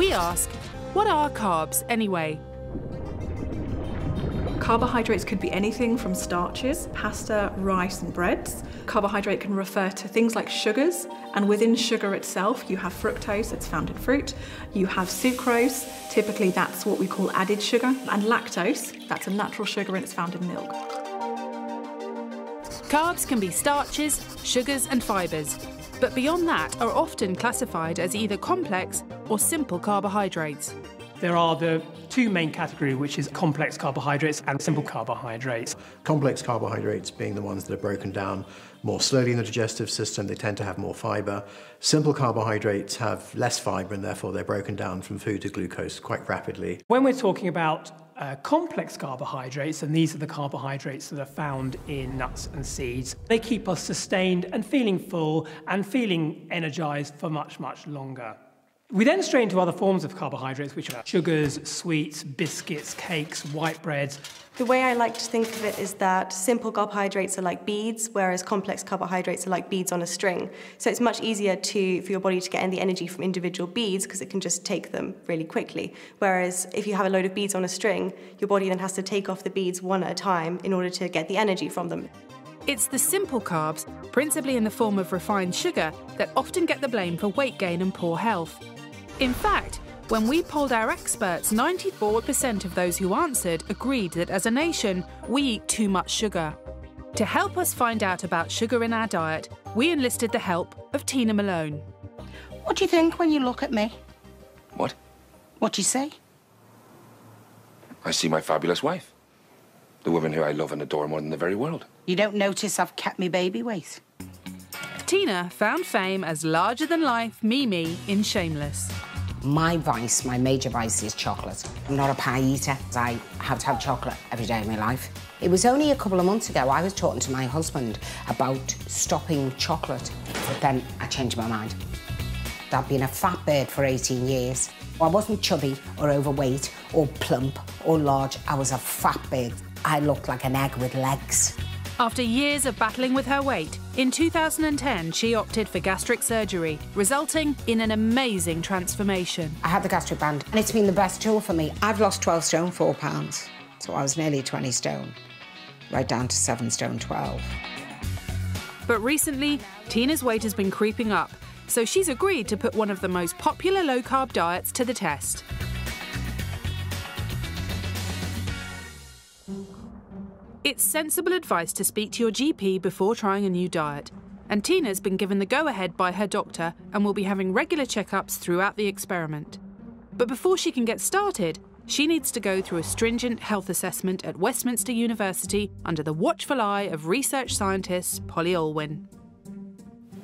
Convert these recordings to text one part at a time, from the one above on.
We ask, what are carbs anyway? Carbohydrates could be anything from starches, pasta, rice and breads. Carbohydrate can refer to things like sugars, and within sugar itself you have fructose, it's found in fruit. You have sucrose, typically that's what we call added sugar, and lactose, that's a natural sugar and it's found in milk. Carbs can be starches, sugars and fibres, but beyond that are often classified as either complex or simple carbohydrates. There are the two main categories, which is complex carbohydrates and simple carbohydrates. Complex carbohydrates being the ones that are broken down more slowly in the digestive system, they tend to have more fibre. Simple carbohydrates have less fibre and therefore they're broken down from food to glucose quite rapidly. When we're talking about complex carbohydrates, and these are the carbohydrates that are found in nuts and seeds, they keep us sustained and feeling full and feeling energised for much, much longer. We then stray into other forms of carbohydrates, which are sugars, sweets, biscuits, cakes, white breads. The way I like to think of it is that simple carbohydrates are like beads, whereas complex carbohydrates are like beads on a string. So it's much easier for your body to get in the energy from individual beads because it can just take them really quickly. Whereas if you have a load of beads on a string, your body then has to take off the beads one at a time in order to get the energy from them. It's the simple carbs, principally in the form of refined sugar, that often get the blame for weight gain and poor health. In fact, when we polled our experts, 94% of those who answered agreed that as a nation, we eat too much sugar. To help us find out about sugar in our diet, we enlisted the help of Tina Malone. What do you think when you look at me? What? What do you say? I see my fabulous wife. The woman who I love and adore more than the very world. You don't notice I've kept me baby weight? Tina found fame as larger-than-life Mimi in Shameless. My vice, my major vice, is chocolate. I'm not a pie eater. I have to have chocolate every day of my life. It was only a couple of months ago I was talking to my husband about stopping chocolate, but then I changed my mind. I've been a fat bird for 18 years. I wasn't chubby or overweight or plump or large. I was a fat bird. I looked like an egg with legs. After years of battling with her weight, in 2010 she opted for gastric surgery, resulting in an amazing transformation. I had the gastric band and it's been the best tool for me. I've lost 12 stone, 4 pounds. So I was nearly 20 stone, right down to 7 stone 12. But recently, Tina's weight has been creeping up, so she's agreed to put one of the most popular low-carb diets to the test. It's sensible advice to speak to your GP before trying a new diet, and Tina's been given the go-ahead by her doctor and will be having regular checkups throughout the experiment. But before she can get started, she needs to go through a stringent health assessment at Westminster University under the watchful eye of research scientist Polly Olwyn.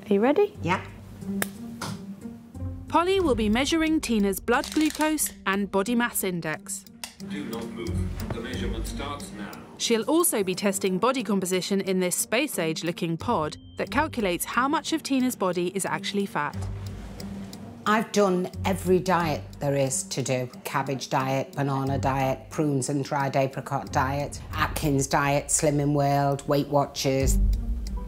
Are you ready? Yeah. Polly will be measuring Tina's blood glucose and body mass index. Do not move. The measurement starts now. She'll also be testing body composition in this space-age-looking pod that calculates how much of Tina's body is actually fat. I've done every diet there is to do. Cabbage diet, banana diet, prunes and dried apricot diet, Atkins diet, Slimming World, Weight Watchers.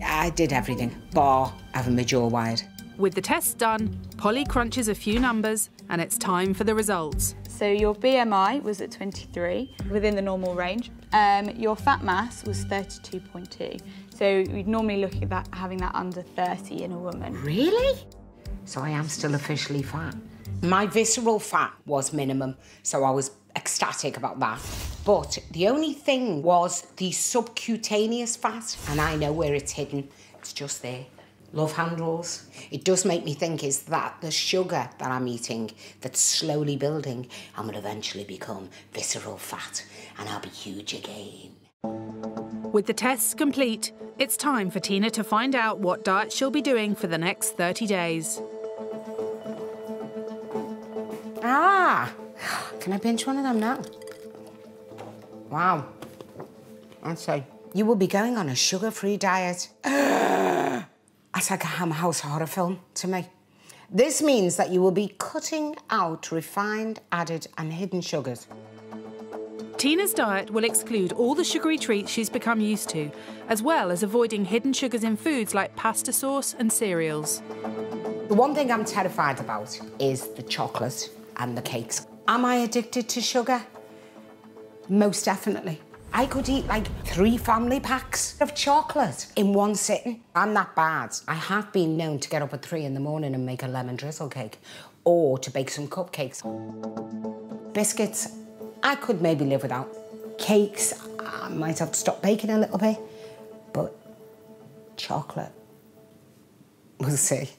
I did everything, bar having my jaw wired. With the tests done, Polly crunches a few numbers and it's time for the results. So your BMI was at 23, within the normal range. Your fat mass was 32.2. So we'd normally look at that, having that under 30 in a woman. Really? So I am still officially fat. My visceral fat was minimum, so I was ecstatic about that. But the only thing was the subcutaneous fat, and I know where it's hidden. It's just there. Love handles. It does make me think, is that the sugar that I'm eating that's slowly building and will eventually become visceral fat and I'll be huge again. With the tests complete, it's time for Tina to find out what diet she'll be doing for the next 30 days. Ah! Can I pinch one of them now? Wow. I'd say you will be going on a sugar-free diet. That's like a Hammer House horror film to me. This means that you will be cutting out refined, added and hidden sugars. Tina's diet will exclude all the sugary treats she's become used to, as well as avoiding hidden sugars in foods like pasta sauce and cereals. The one thing I'm terrified about is the chocolate. and the cakes. Am I addicted to sugar? Most definitely. I could eat like 3 family packs of chocolate in one sitting. I'm that bad. I have been known to get up at 3 in the morning and make a lemon drizzle cake, or to bake some cupcakes. Biscuits, I could maybe live without. Cakes, I might have to stop baking a little bit, but chocolate, we'll see.